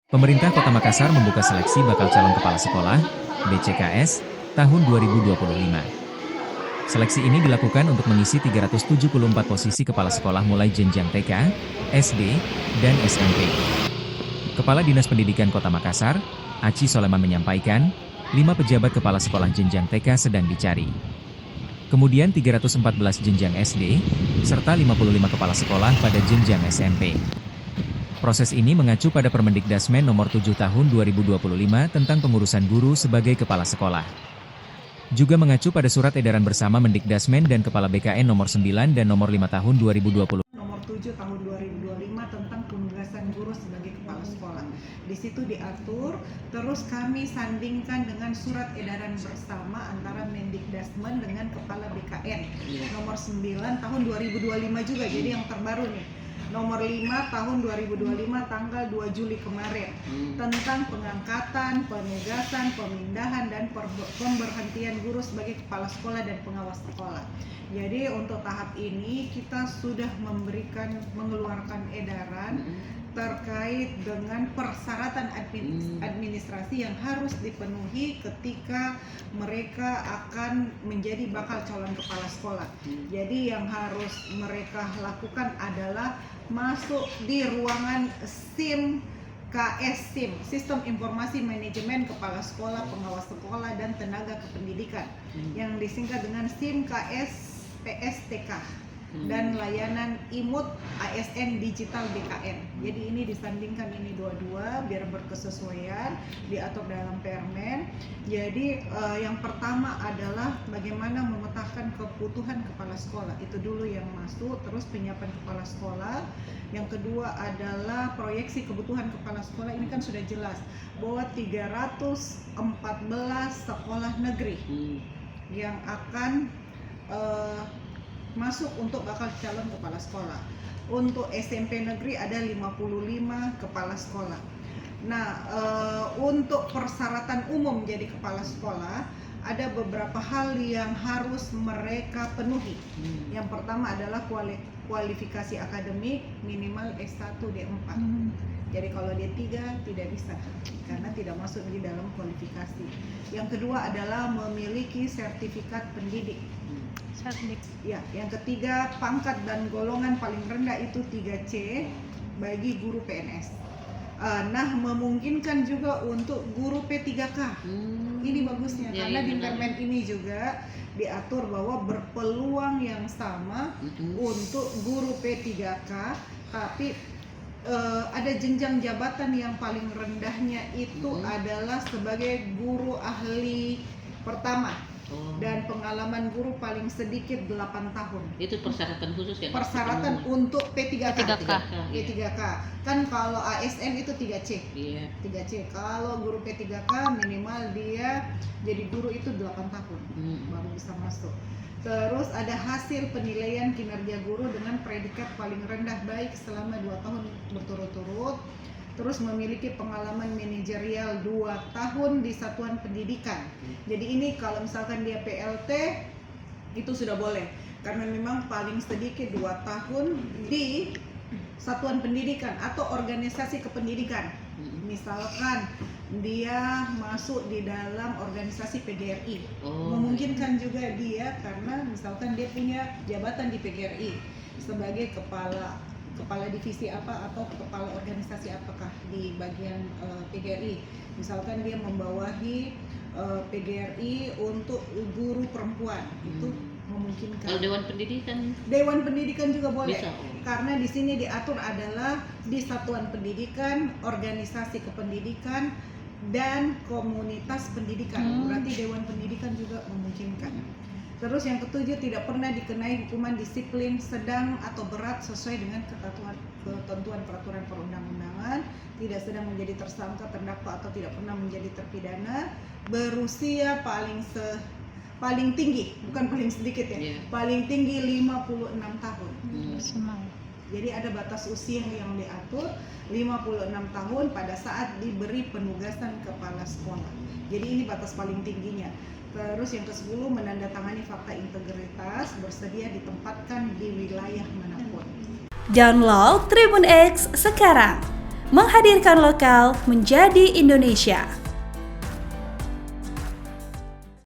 Pemerintah Kota Makassar membuka seleksi bakal calon kepala sekolah (BCKS) tahun 2025. Seleksi ini dilakukan untuk mengisi 374 posisi kepala sekolah mulai jenjang TK, SD, dan SMP. Kepala Dinas Pendidikan Kota Makassar, Aci Soleman menyampaikan, 5 pejabat kepala sekolah jenjang TK sedang dicari. Kemudian 314 jenjang SD, serta 55 kepala sekolah pada jenjang SMP. Proses ini mengacu pada Permendikdasmen Nomor 7 Tahun 2025 tentang pengurusan guru sebagai kepala sekolah. Juga mengacu pada Surat Edaran Bersama Mendikdasmen dan Kepala BKN Nomor 9 dan Nomor 5 Tahun 2020. Nomor 7 Tahun 2025 tentang penugasan guru sebagai kepala sekolah. Di situ diatur, terus kami sandingkan dengan Surat Edaran Bersama antara Mendikdasmen dengan Kepala BKN Nomor 9 Tahun 2025 juga, jadi yang terbaru nih. Nomor 5 tahun 2025 tanggal 2 Juli kemarin tentang pengangkatan, penugasan, pemindahan, dan pemberhentian guru sebagai kepala sekolah dan pengawas sekolah. Jadi untuk tahap ini kita sudah mengeluarkan edaran terkait dengan persyaratan administrasi yang harus dipenuhi ketika mereka akan menjadi bakal calon kepala sekolah. Jadi yang harus mereka lakukan adalah masuk di ruangan SIM KS SIM, Sistem Informasi Manajemen Kepala Sekolah, Pengawas Sekolah, dan Tenaga Kependidikan, yang disingkat dengan SIM KS PSTK, dan layanan IMUT ASN Digital BKN. Jadi ini disandingkan ini dua-dua biar berkesesuaian, diatur dalam Permen. Jadi yang pertama adalah bagaimana memetakan kebutuhan kepala sekolah, itu dulu yang masuk, terus penyiapan kepala sekolah. Yang kedua adalah proyeksi kebutuhan kepala sekolah. Ini kan sudah jelas bahwa 314 sekolah negeri yang akan masuk untuk bakal calon kepala sekolah. Untuk SMP negeri ada 55 kepala sekolah. Nah, untuk persyaratan umum menjadi kepala sekolah ada beberapa hal yang harus mereka penuhi. Yang pertama adalah kualifikasi akademik minimal S1 D4. Jadi kalau D3 tidak bisa karena tidak masuk di dalam kualifikasi. Yang kedua adalah memiliki sertifikat pendidik. Ya, yang ketiga pangkat dan golongan paling rendah itu 3C bagi guru PNS. Nah, memungkinkan juga untuk guru P3K. Ini bagusnya karena di Permen ini juga diatur bahwa berpeluang yang sama untuk guru P3K, tapi ada jenjang jabatan yang paling rendahnya itu adalah sebagai guru ahli pertama. Dan pengalaman guru paling sedikit 8 tahun. Itu persyaratan khusus ya? Persyaratan untuk P3K. P3K. Kan kalau ASN itu 3C. 3C. Kalau guru P3K minimal dia jadi guru itu 8 tahun baru bisa masuk. Terus ada hasil penilaian kinerja guru dengan predikat paling rendah baik selama 2 tahun berturut-turut. Terus memiliki pengalaman manajerial 2 tahun di satuan pendidikan. Jadi ini kalau misalkan dia PLT itu sudah boleh, karena memang paling sedikit 2 tahun di satuan pendidikan atau organisasi kependidikan. Misalkan dia masuk di dalam organisasi PGRI, memungkinkan juga dia karena misalkan dia punya jabatan di PGRI sebagai kepala divisi apa atau kepala organisasi apakah di bagian PGRI. Misalkan dia membawahi PGRI untuk guru perempuan, itu memungkinkan. Kalau Dewan Pendidikan juga boleh. Bisa. Karena di sini diatur adalah di satuan pendidikan, organisasi kependidikan, dan komunitas pendidikan. Berarti Dewan Pendidikan juga memungkinkan. Terus yang ketujuh, tidak pernah dikenai hukuman disiplin sedang atau berat sesuai dengan ketentuan peraturan perundang-undangan, tidak sedang menjadi tersangka, terdakwa, atau tidak pernah menjadi terpidana, berusia paling tinggi, bukan paling sedikit ya, paling tinggi 56 tahun. Jadi ada batas usia yang diatur 56 tahun pada saat diberi penugasan kepala sekolah. Jadi ini batas paling tingginya. Terus yang ke-10, menandatangani fakta integritas, bersedia ditempatkan di wilayah manapun. Download Tribun X sekarang, Menghadirkan lokal menjadi Indonesia.